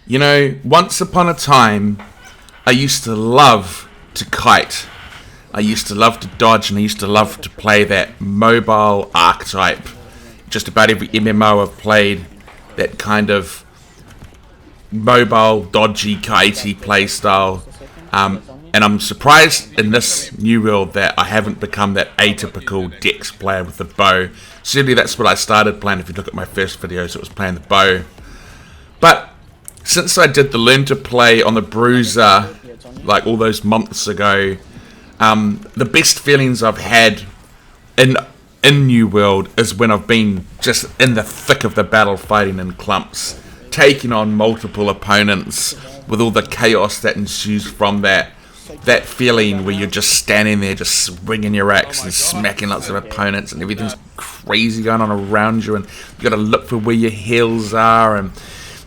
You know, once upon a time, I used to love to kite. I used to love to dodge, and I used to love to play that mobile archetype. Just about every MMO I've played, that kind of mobile, dodgy, kitey playstyle. And I'm surprised in this new world that I haven't become that atypical Dex player with the bow. Certainly that's what I started playing. If you look at my first videos, it was playing the bow. But since I did the Learn to Play on the Bruiser, like all those months ago, the best feelings I've had in New World is when I've been just in the thick of the battle, fighting in clumps, taking on multiple opponents with all the chaos that ensues from that. That feeling where you're just standing there, just swinging your axe and smacking lots of opponents, and everything's crazy going on around you, and you got to look for where your heals are, and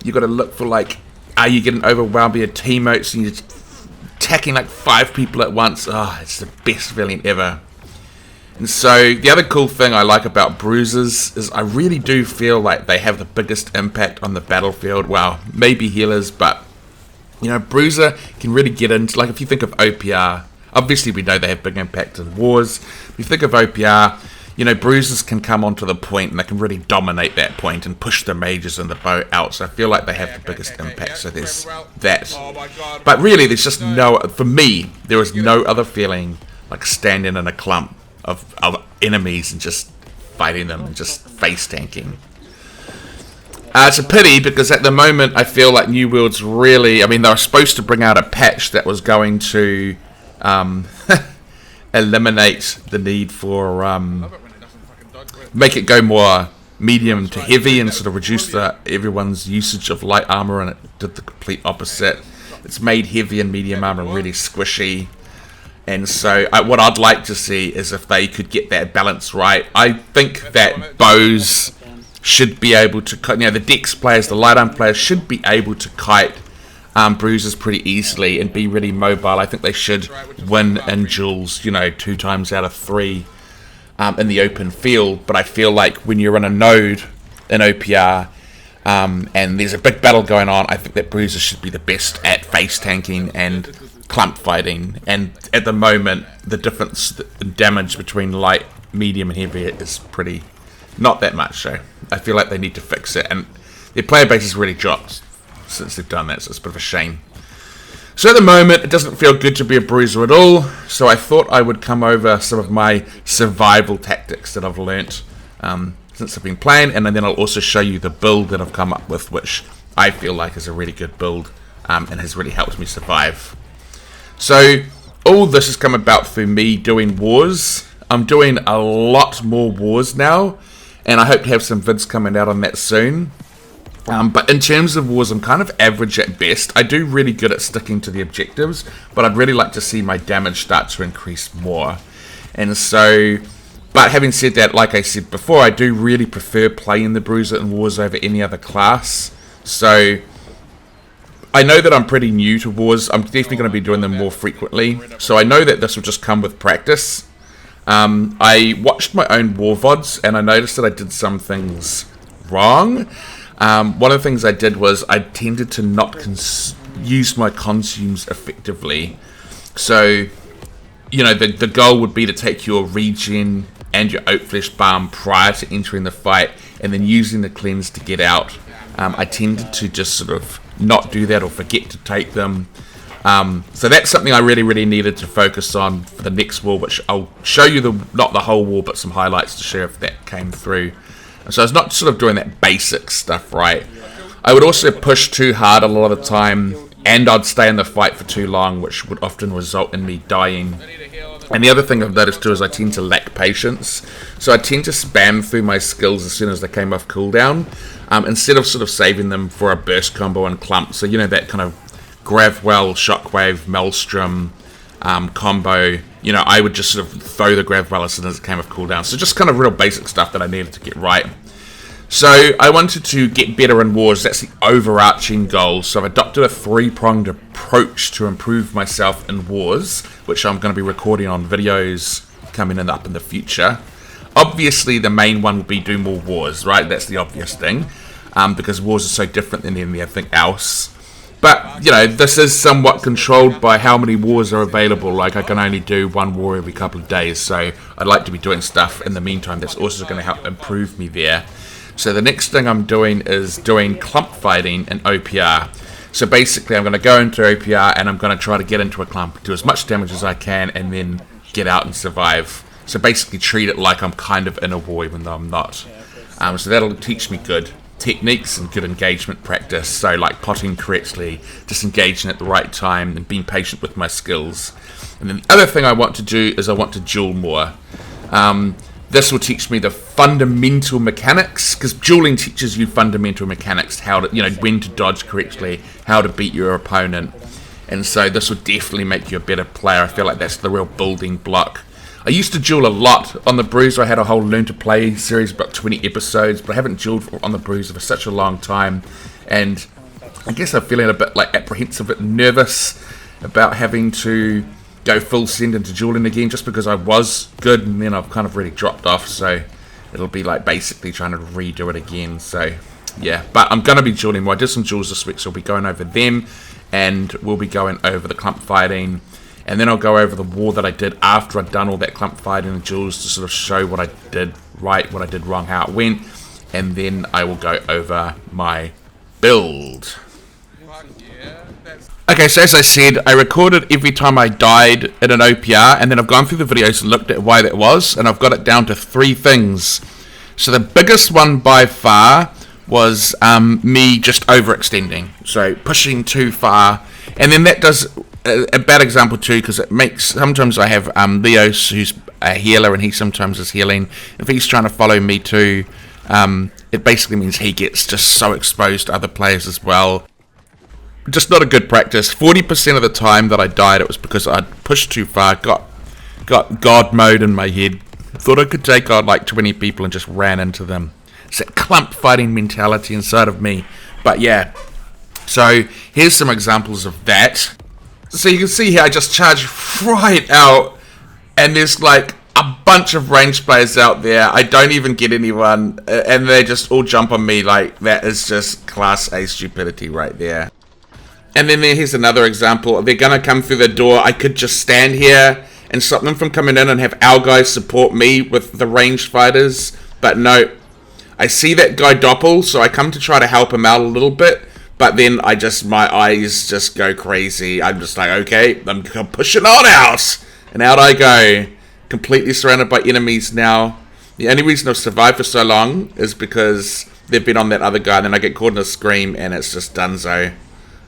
you got to look for, like, are you getting overwhelmed by your teammates, and you're attacking like 5 people at once. Oh, it's the best feeling ever. And so the other cool thing I like about Bruisers is I really do feel like they have the biggest impact on the battlefield. Well, maybe healers, but you know, Bruiser can really get into, like, if you think of OPR, obviously we know they have big impact in wars. If you think of OPR, you know, Bruisers can come onto the point and they can really dominate that point and push the mages and the bow out. So I feel like they have the biggest impact. So there's that. But really, there's just for me, there is no other feeling like standing in a clump of enemies and just fighting them and just face tanking. It's a pity because at the moment I feel like New World's really, I mean, they were supposed to bring out a patch that was going to eliminate the need for make it go more medium to heavy and sort of reduce everyone's usage of light armor, and it did the complete opposite. It's made heavy and medium armor really squishy. And so what I'd like to see is if they could get that balance right. I think that bows should be able to, you know, the Dex players, the light arm players should be able to kite Bruisers pretty easily and be really mobile. I think they should win in duels, you know, 2 times out of 3 in the open field. But I feel like when you're in a node in OPR and there's a big battle going on, I think that Bruisers should be the best at face tanking and clump fighting. And at the moment, the difference in damage between light, medium, and heavy is pretty not that much. So I feel like they need to fix it, and their player base has really dropped since they've done that, so it's a bit of a shame. So at the moment, it doesn't feel good to be a Bruiser at all, so I thought I would come over some of my survival tactics that I've learnt since I've been playing, and then I'll also show you the build that I've come up with, which I feel like is a really good build and has really helped me survive. So all this has come about through me doing wars. I'm doing a lot more wars now, and I hope to have some vids coming out on that soon. But in terms of wars, I'm kind of average at best. I do really good at sticking to the objectives, but I'd really like to see my damage start to increase more. And so, but having said that, like I said before, I do really prefer playing the Bruiser in wars over any other class. So I know that I'm pretty new to wars. I'm definitely going to be doing them more frequently. So I know that this will just come with practice. I watched my own war VODs and I noticed that I did some things wrong. One of the things I did was I tended to not use my consumes effectively. So, you know, the goal would be to take your regen and your oak flesh balm prior to entering the fight, and then using the cleanse to get out. I tended to just sort of not do that or forget to take them. So that's something I really needed to focus on for the next war, which I'll show you, not the whole war, but some highlights to share if that came through. So I was not sort of doing that basic stuff right. I would also push too hard a lot of the time, and I'd stay in the fight for too long, which would often result in me dying. And the other thing I've noticed too is I tend to lack patience. So I tend to spam through my skills as soon as they came off cooldown, instead of sort of saving them for a burst combo and clump. So, you know, that kind of Gravwell, Shockwave, Maelstrom combo, you know, I would just sort of throw the Gravwell as soon as it came off cooldown. So just kind of real basic stuff that I needed to get right. So I wanted to get better in wars. That's the overarching goal. So I've adopted a 3-pronged approach to improve myself in wars, which I'm going to be recording on videos coming up in the future. Obviously, the main one would be do more wars, right? That's the obvious thing, because wars are so different than anything else. But, you know, this is somewhat controlled by how many wars are available. Like, I can only do one war every couple of days, so I'd like to be doing stuff in the meantime that's also going to help improve me there. So the next thing I'm doing is doing clump fighting in OPR. So basically I'm going to go into OPR and I'm going to try to get into a clump, do as much damage as I can, and then get out and survive. So basically treat it like I'm kind of in a war even though I'm not. So that'll teach me good techniques and good engagement practice, so like potting correctly, disengaging at the right time, and being patient with my skills. And then the other thing I want to do is I want to duel more. This will teach me the fundamental mechanics, because dueling teaches you fundamental mechanics, how to, you know, when to dodge correctly, how to beat your opponent, and so this will definitely make you a better player. I feel like that's the real building block. I used to duel a lot on the Bruiser. I had a whole Learn to Play series, about 20 episodes, but I haven't dueled on the Bruiser for such a long time, and I guess I'm feeling a bit like apprehensive and nervous about having to go full send into dueling again, just because I was good and then I've kind of really dropped off, so it'll be like basically trying to redo it again. So yeah, but I'm going to be dueling more. I did some duels this week, so we'll be going over them, and we'll be going over the clump fighting. And then I'll go over the war that I did after I'd done all that clump fighting and duels to sort of show what I did right, what I did wrong, how it went. And then I will go over my build. Okay, so as I said, I recorded every time I died in an OPR, and then I've gone through the videos and looked at why that was, and I've got it down to 3 things. So the biggest one by far was me just overextending, so pushing too far. And then that does a bad example too, because it makes, sometimes I have Leos who's a healer and he sometimes is healing. If he's trying to follow me too, it basically means he gets just so exposed to other players as well. Just not a good practice. 40% of the time that I died, it was because I'd pushed too far, got God mode in my head, thought I could take on like 20 people and just ran into them. It's that clump fighting mentality inside of me. But yeah, so here's some examples of that. So you can see here I just charge right out, and there's like a bunch of ranged players out there. I don't even get anyone, and they just all jump on me. Like, that is just class A stupidity right there. And then here's another example. They're going to come through the door. I could just stand here and stop them from coming in and have our guys support me with the ranged fighters. But no, I see that guy Doppel, so I come to try to help him out a little bit. But then my eyes just go crazy. I'm just like, okay, I'm pushing on out. And out I go. Completely surrounded by enemies now. The only reason I've survived for so long is because they've been on that other guy. And then I get caught in a scream and it's just donezo.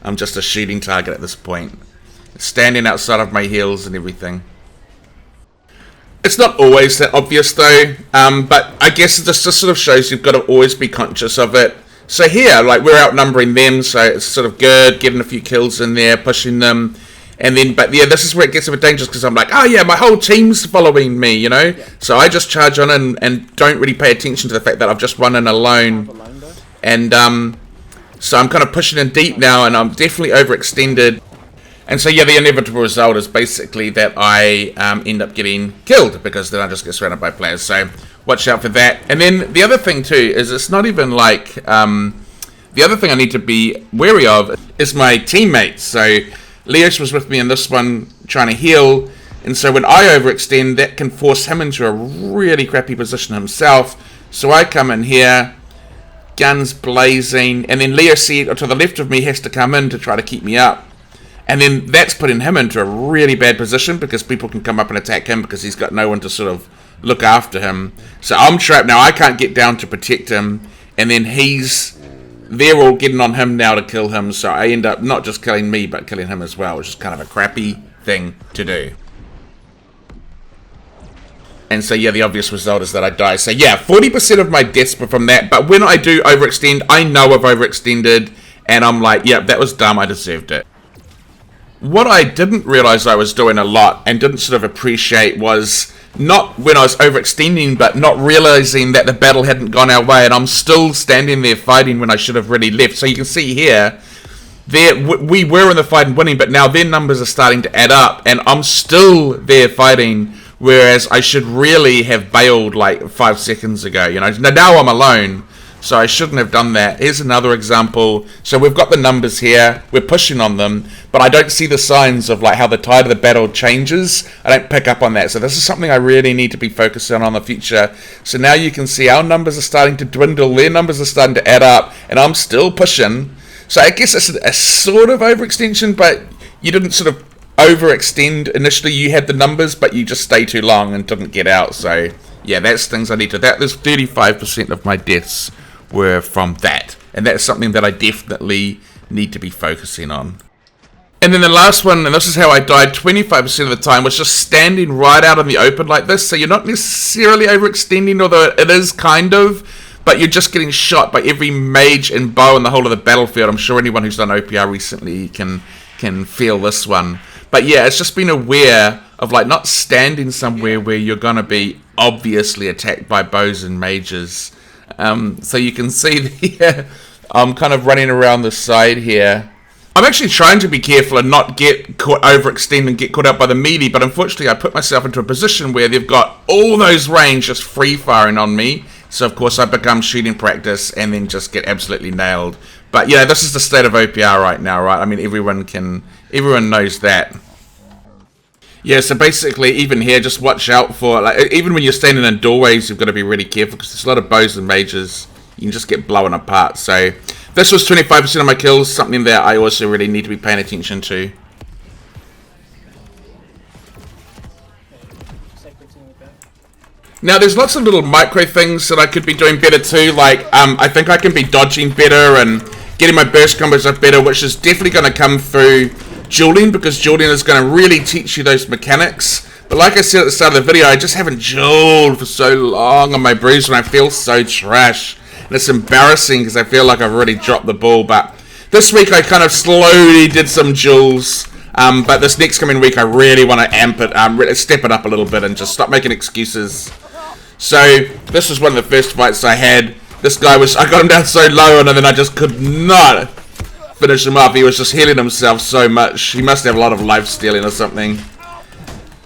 I'm just a shooting target at this point. Standing outside of my heels and everything. It's not always that obvious though. But I guess it just sort of shows you've got to always be conscious of it. So here, like, we're outnumbering them, so it's sort of good, getting a few kills in there, pushing them, and then, but yeah, this is where it gets a bit dangerous, because I'm like, oh yeah, my whole team's following me, you know, so I just charge on and don't really pay attention to the fact that I've just run in alone, and so I'm kind of pushing in deep now, and I'm definitely overextended, and so yeah, the inevitable result is basically that I end up getting killed, because then I just get surrounded by players, so watch out for that. And then the other thing too is it's not even like the other thing I need to be wary of is my teammates. So Leos was with me in this one trying to heal, and so when I overextend, that can force him into a really crappy position himself. So I come in here, guns blazing, and then Leo to the left of me has to come in to try to keep me up. And then that's putting him into a really bad position, because people can come up and attack him because he's got no one to sort of look after him. So I'm trapped now. I can't get down to protect him, and then they're all getting on him now to kill him. So I end up not just killing me, but killing him as well, which is kind of a crappy thing to do. And so yeah, the obvious result is that I die. So yeah, 40% of my deaths were from that. But when I do overextend, I know I've overextended, and I'm like, yeah, that was dumb. I deserved it. What I didn't realize I was doing a lot and didn't sort of appreciate was not when I was overextending, but not realizing that the battle hadn't gone our way, and I'm still standing there fighting when I should have really left. So you can see here, we were in the fight and winning, but now their numbers are starting to add up, and I'm still there fighting, whereas I should really have bailed like 5 seconds ago. You know, now I'm alone, So I shouldn't have done that. Here's another example. So we've got the numbers here. We're pushing on them. But I don't see the signs of like how the tide of the battle changes. I don't pick up on that. So this is something I really need to be focusing on the future. So now you can see our numbers are starting to dwindle. Their numbers are starting to add up. And I'm still pushing. So I guess it's a sort of overextension. But you didn't sort of overextend initially. You had the numbers. But you just stayed too long and didn't get out. So yeah, that's things I need to... There's 35% of my deaths were from that, and that's something that I definitely need to be focusing on. And then the last one, and this is how I died 25% of the time, was just standing right out in the open like this. So you're not necessarily overextending, although it is kind of, but you're just getting shot by every mage and bow in the whole of the battlefield. I'm sure anyone who's done OPR recently can feel this one. But yeah, it's just being aware of like not standing somewhere where you're gonna be obviously attacked by bows and mages. So you can see here, I'm kind of running around the side here. I'm actually trying to be careful and not get caught, overextend and get caught out by the melee, but unfortunately I put myself into a position where they've got all those range just free firing on me. So of course I become shooting practice and then just get absolutely nailed. But yeah, this is the state of OPR right now, right? I mean, everyone knows that. Yeah, so basically, even here, just watch out for, like, even when you're standing in doorways, you've got to be really careful, because there's a lot of bows and mages. You can just get blown apart. So, this was 25% of my kills, something that I also really need to be paying attention to. Now, there's lots of little micro things that I could be doing better too, like, I think I can be dodging better and getting my burst combos up better, which is definitely going to come through Dueling, because Dueling is going to really teach you those mechanics. But like I said at the start of the video, I just haven't dueled for so long on my Bruiser, and I feel so trash. And it's embarrassing because I feel like I've already dropped the ball. But this week I kind of slowly did some duels. But this next coming week I really want to amp it, step it up a little bit and just stop making excuses. So this was one of the first fights I had. This guy I got him down so low, and then I just could not finish him up. He was just healing himself so much. He must have a lot of life stealing or something.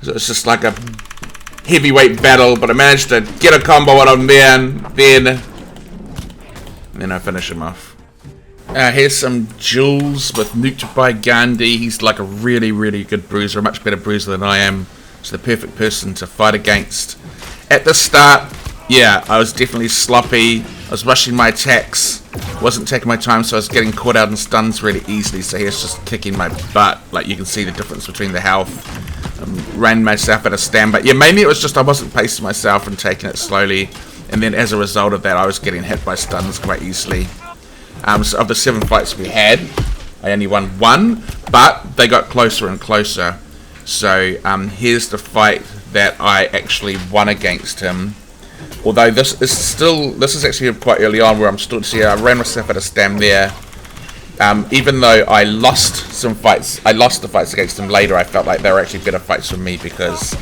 So it's just like a heavyweight battle, but I managed to get a combo on him then I finish him off. Here's some Duels with Nuked by Gandhi. He's like a really, really good bruiser, a much better bruiser than I am. He's the perfect person to fight against. At the start, yeah, I was definitely sloppy. I was rushing my attacks, wasn't taking my time, so I was getting caught out in stuns really easily. So he's just kicking my butt. Like, you can see the difference between the health. Ran myself at a stand, but yeah, mainly it was just I wasn't pacing myself and taking it slowly, and then as a result of that, I was getting hit by stuns quite easily. So of the 7 fights we had, I only won 1, but they got closer and closer. So here's the fight that I actually won against him. Although this is actually quite early on where I'm still, see, I ran myself at a stand there. Even though I lost some fights, I lost the fights against him later, I felt like they were actually better fights for me because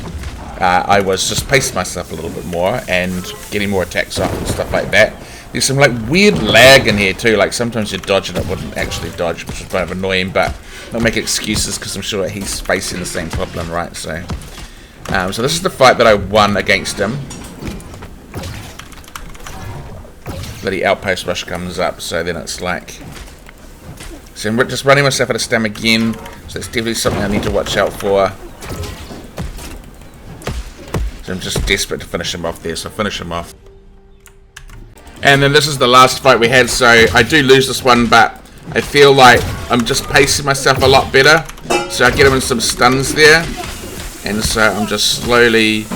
I was just pacing myself a little bit more and getting more attacks off and stuff like that. There's some like weird lag in here too, like sometimes you dodge and it wouldn't actually dodge, which is kind of annoying, but don't make excuses because I'm sure he's facing the same problem, right? So this is the fight that I won against him. Bloody outpost rush comes up, so then it's like... So I'm just running myself out of stam again, so it's definitely something I need to watch out for. So I'm just desperate to finish him off there, so finish him off. And then this is the last fight we had, so I do lose this one, but I feel like I'm just pacing myself a lot better. So I get him in some stuns there, and so I'm just slowly...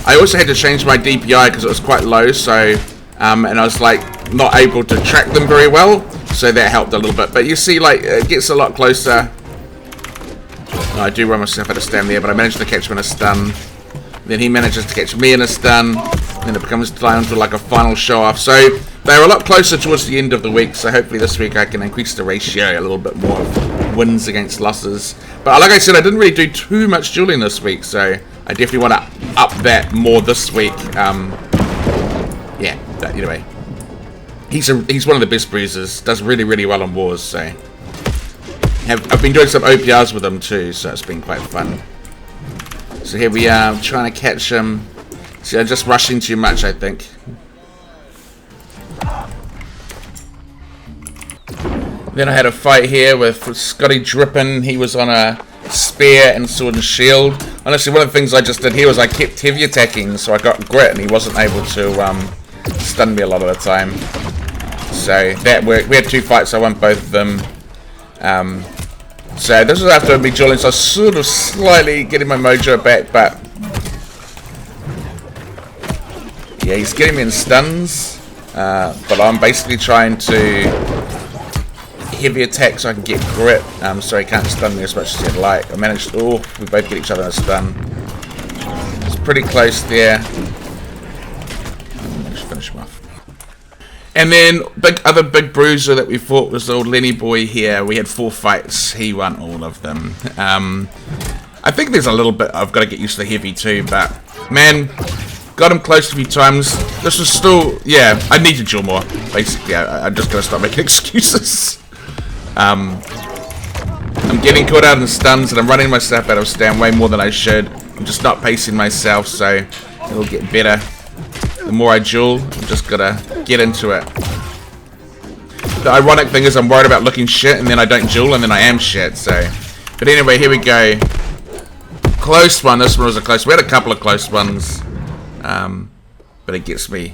I also had to change my DPI because it was quite low, so... and I was like not able to track them very well, so that helped a little bit. But you see, like, it gets a lot closer. I do run myself out of stun there, but I managed to catch him in a stun. Then he manages to catch me in a stun. Then it becomes down to like a final show off. So they're a lot closer towards the end of the week. So hopefully this week I can increase the ratio a little bit more of wins against losses. But like I said, I didn't really do too much dueling this week, so I definitely want to up that more this week. Yeah, but anyway, he's one of the best bruisers. Does really, really well on wars. So I've been doing some OPRs with him too, so it's been quite fun. So here we are, trying to catch him. See, I'm just rushing too much, I think. Then I had a fight here with Scotty Drippin. He was on a spear and sword and shield. Honestly, one of the things I just did here was I kept heavy attacking, so I got grit, and he wasn't able to stun me a lot of the time. So that worked. We had 2 fights, I won both of them. So this was after me dueling, so I was sort of slightly getting my mojo back, but yeah, he's getting me in stuns. But I'm basically trying to heavy attack so I can get grit, so he can't stun me as much as he'd like. I managed. Oh, we both get each other in a stun. It's pretty close there. Let's finish him off. And then other big bruiser that we fought was the old Lenny boy here. We had 4 fights. He won all of them. I think there's a little bit I've got to get used to the heavy too, but man, got him close a few times. This was still, yeah, I need to duel more. Basically, I'm just going to start making excuses. I'm getting caught out in stuns and I'm running myself out of stand way more than I should. I'm just not pacing myself, so it'll get better. The more I duel, I'm just gonna get into it. The ironic thing is I'm worried about looking shit and then I don't duel and then I am shit, so. But anyway, here we go. Close one. This one was a close. We had a couple of close ones. But it gets me.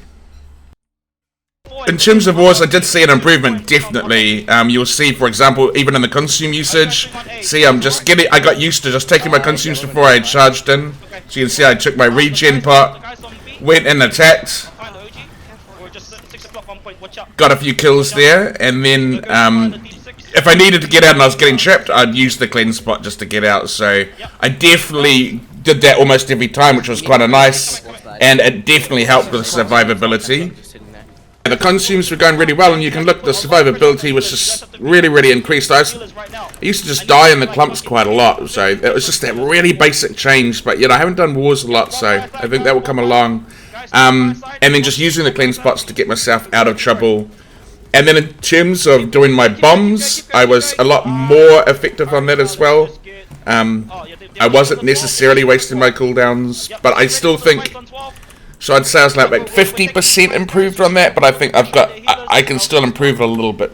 In terms of wars, I did see an improvement, definitely. You'll see, for example, even in the consume usage. See, I got used to just taking my consumes before I charged in. So you can see I took my regen pot, went and attacked, got a few kills there, and then if I needed to get out and I was getting trapped, I'd use the cleanse spot just to get out. So I definitely did that almost every time, which was kind of nice, and it definitely helped with survivability. The consumes were going really well, and you can look, the survivability was just really increased. I used to just die in the clumps quite a lot, so it was just that really basic change. But I haven't done wars a lot, so I think that will come along. And then just using the clean spots to get myself out of trouble. And then in terms of doing my bombs, I was a lot more effective on that as well. I wasn't necessarily wasting my cooldowns, but I still think. So I'd say I was like 50% improved on that, but I think I can still improve it a little bit.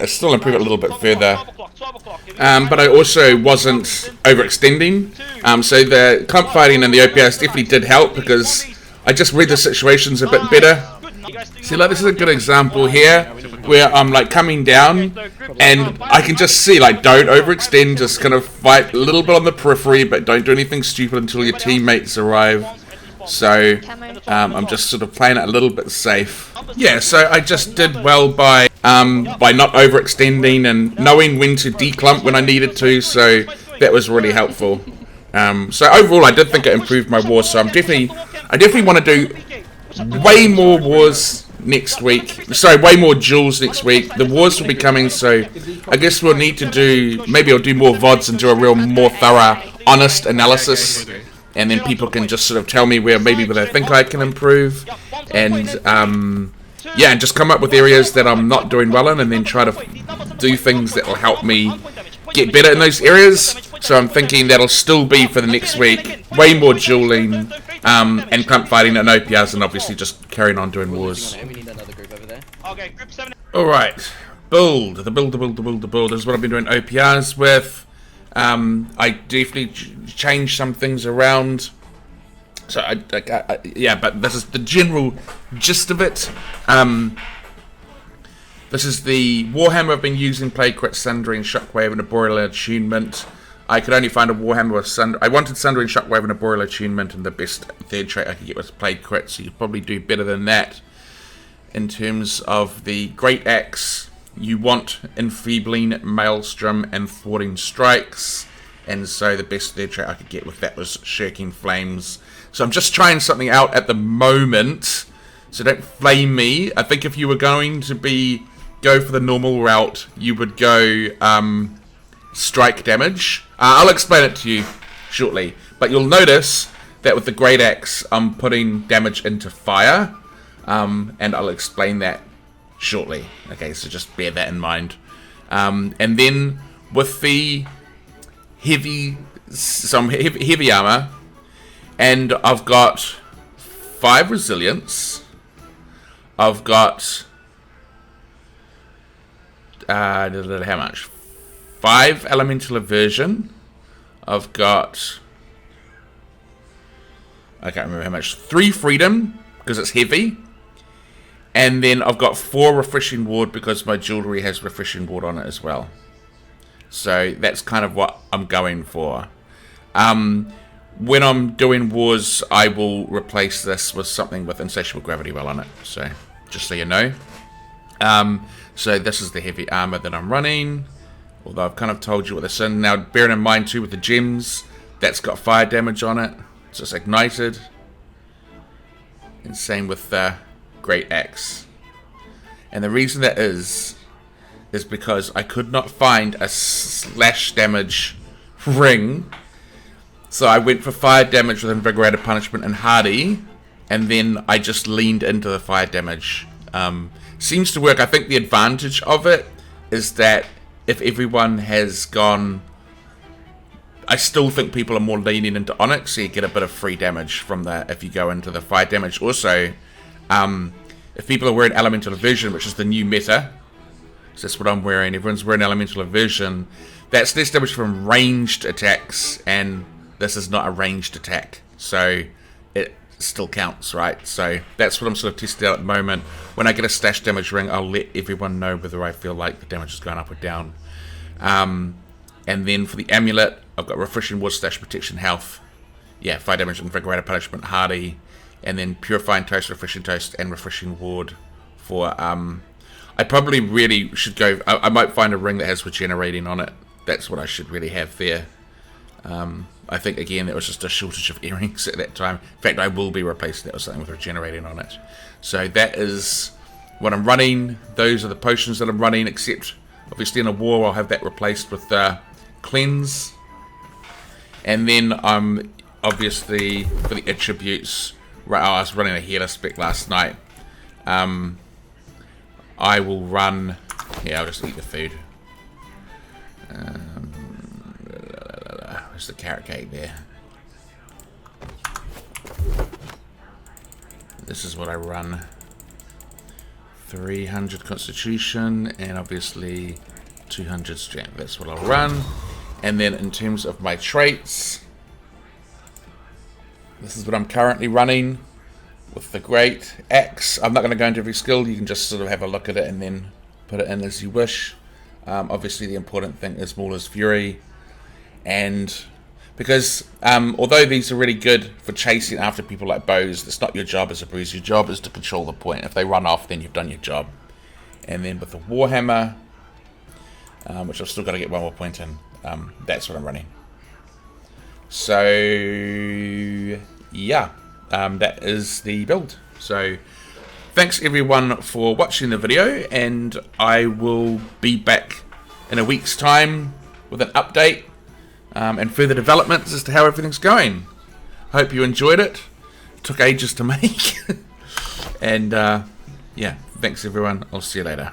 Still improve it a little bit further. But I also wasn't overextending. So the clump fighting and the OPS definitely did help because I just read the situations a bit better. See, like this is a good example here where I'm like coming down and I can just see like don't overextend, just kind of fight a little bit on the periphery, but don't do anything stupid until your teammates arrive. So I'm just sort of playing it a little bit safe. Yeah, so I just did well by not overextending and knowing when to declump when I needed to, so that was really helpful. So overall I did think it improved my wars, so I definitely want to do way more wars next week. Sorry, way more duels next week. The wars will be coming, so I guess we'll need to do, maybe I'll do more VODs and do a more thorough, honest analysis. And then people can just sort of tell me where they think I can improve, and yeah, and just come up with areas that I'm not doing well in, and then try to do things that will help me get better in those areas. So I'm thinking that'll still be for the next week, way more dueling, and clump fighting and OPRs, and obviously just carrying on doing wars. Alright, build. The build. This is what I've been doing OPRs with. I definitely changed some things around. So yeah, but this is the general gist of it. This is the Warhammer I've been using: Plague Crit, Sundering, Shockwave, and a Boreal Attunement. I could only find a Warhammer with I wanted Sundering, Shockwave, and a Boreal Attunement, and the best third trait I could get was Plague Crit. So you could probably do better than that. In terms of the Great Axe, you want Enfeebling, Maelstrom, and Thwarting Strikes, and so the best third trait I could get with that was Shirking Flames. So I'm just trying something out at the moment, so don't flame me. I think if you were going to go for the normal route, you would go strike damage. I'll explain it to you shortly, but you'll notice that with the Great Axe, I'm putting damage into fire, and I'll explain that shortly. Okay, so just bear that in mind. And then with the heavy armor, and I've got 5 resilience. I've got how much? 5 elemental aversion. I've got, I can't remember how much. 3 freedom because it's heavy, and then I've got 4 refreshing ward because my jewelry has refreshing ward on it as well. So that's kind of what I'm going for. When I'm doing wars, I will replace this with something with insatiable gravity well on it. So just so you know. So this is the heavy armor that I'm running. Although I've kind of told you what this is. Now bearing in mind too with the gems, that's got fire damage on it. So it's ignited. And same with the Great Axe. And the reason that is because I could not find a slash damage ring. So I went for fire damage with Invigorated Punishment and Hardy, and then I just leaned into the fire damage. Seems to work. I think the advantage of it is that if everyone has gone, I still think people are more leaning into Onyx, so you get a bit of free damage from that if you go into the fire damage. Also, if people are wearing Elemental Aversion, which is the new meta, so that's what I'm wearing, everyone's wearing Elemental Aversion, that's less damage from ranged attacks, and this is not a ranged attack, so it still counts, right? So that's what I'm sort of testing out at the moment. When I get a stash damage ring, I'll let everyone know whether I feel like the damage is going up or down. And then for the amulet, I've got Refreshing Ward, Stash Protection, Health, yeah, Fire Damage, Invigorated Punishment, Hardy, and then Purifying Toast, Refreshing Toast, and Refreshing Ward for, I probably really should go, I might find a ring that has Regenerating on it. That's what I should really have there. I think, again, there was just a shortage of earrings at that time. In fact, I will be replacing that with something with Regenerating on it. So that is what I'm running. Those are the potions that I'm running, except, obviously, in a war, I'll have that replaced with Cleanse. And then I'm, obviously, for the attributes, right, I was running a healer spec last night. I will run, yeah, I'll just eat the food. There's the carrot cake there. This is what I run. 300 constitution and obviously 200 strength. That's what I'll run. And then in terms of my traits, this is what I'm currently running with the Great Axe. I'm not going to go into every skill. You can just sort of have a look at it and then put it in as you wish. Obviously the important thing is Mauler's Fury, and because although these are really good for chasing after people like bows, that's not your job as a Bruiser. Your job is to control the point. If they run off, then you've done your job. And then with the Warhammer, which I've still got to get one more point in, that's what I'm running. So yeah, that is the build. So thanks everyone for watching the video, and I will be back in a week's time with an update and further developments as to how everything's going. Hope you enjoyed it. Took ages to make. And yeah, thanks everyone. I'll see you later.